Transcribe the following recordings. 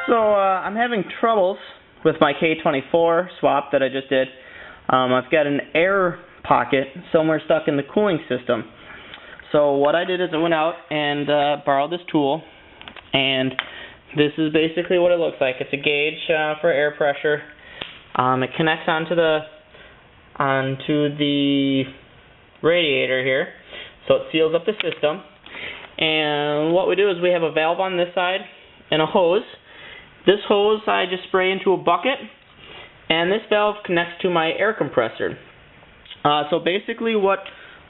So I'm having troubles with my K24 swap that I just did. I've got an air pocket somewhere stuck in the cooling system. So what I did is I went out and borrowed this tool, and this is basically what it looks like. It's a gauge for air pressure. It connects onto the radiator here, so it seals up the system. And what we do is we have a valve on this side and a hose. This hose I just spray into a bucket, and this valve connects to my air compressor. So basically what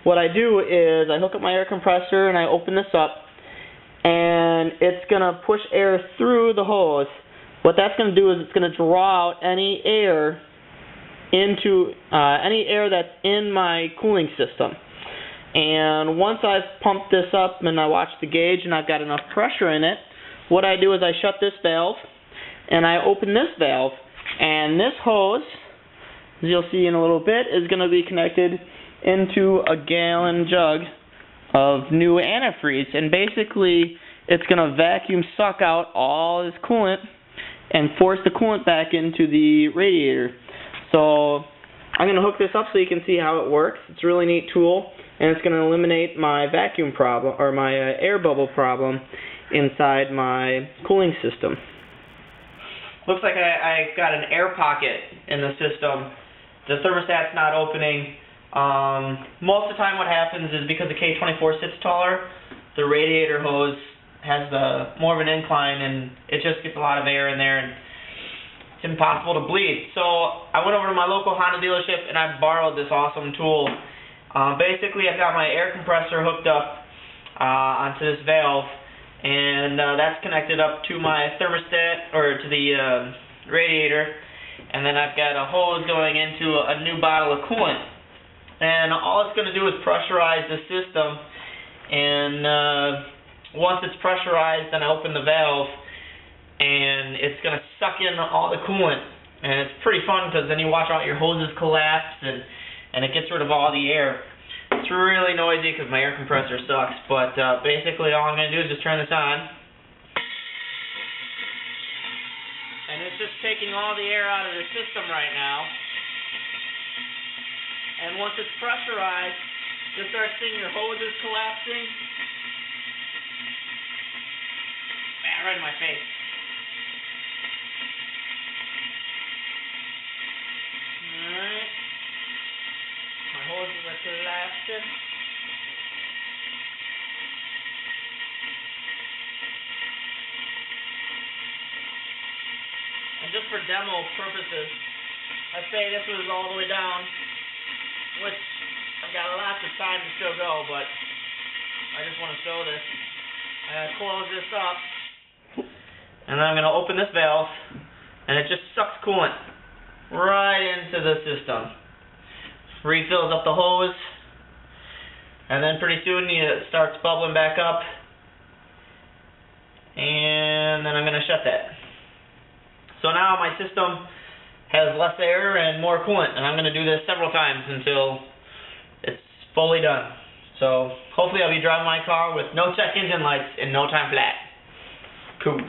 I do is I hook up my air compressor and I open this up, and it's going to push air through the hose. What that's going to do is it's going to draw out any air that's in my cooling system. And once I've pumped this up and I watch the gauge and I've got enough pressure in it, what I do is I shut this valve and I open this valve, and this hose, as you'll see in a little bit, is going to be connected into a gallon jug of new antifreeze, and basically it's going to vacuum suck out all this coolant and force the coolant back into the radiator. So I'm going to hook this up so you can see how it works. It's a really neat tool, and it's going to eliminate my vacuum problem, or my air bubble problem inside my cooling system. Looks like I got an air pocket in the system. The thermostat's not opening. Most of the time what happens is because the K24 sits taller, the radiator hose has more of an incline, and it just gets a lot of air in there, and it's impossible to bleed. So I went over to my local Honda dealership and I borrowed this awesome tool. Basically I've got my air compressor hooked up onto this valve, and that's connected up to my thermostat, or to the radiator, and then I've got a hose going into a new bottle of coolant. And all it's going to do is pressurize the system, and once it's pressurized, then I open the valve, and it's going to suck in all the coolant. And it's pretty fun because then you watch all your hoses collapse, and it gets rid of all the air. It's really noisy because my air compressor sucks, but basically all I'm going to do is just turn this on. And it's just taking all the air out of the system right now. And once it's pressurized, you'll start seeing your hoses collapsing. Man, right in my face. Alright. My hoses are collapsing. And just for demo purposes, I'd say this was all the way down, which I've got lots of time to still go, but I just want to show this. I'm going to close this up, and then I'm going to open this valve, and it just sucks coolant right into the system. Refills up the hose, and then pretty soon it starts bubbling back up, and then I'm going to shut that. So now my system has less air and more coolant, and I'm going to do this several times until it's fully done. So hopefully I'll be driving my car with no check engine lights in no time flat. Cool.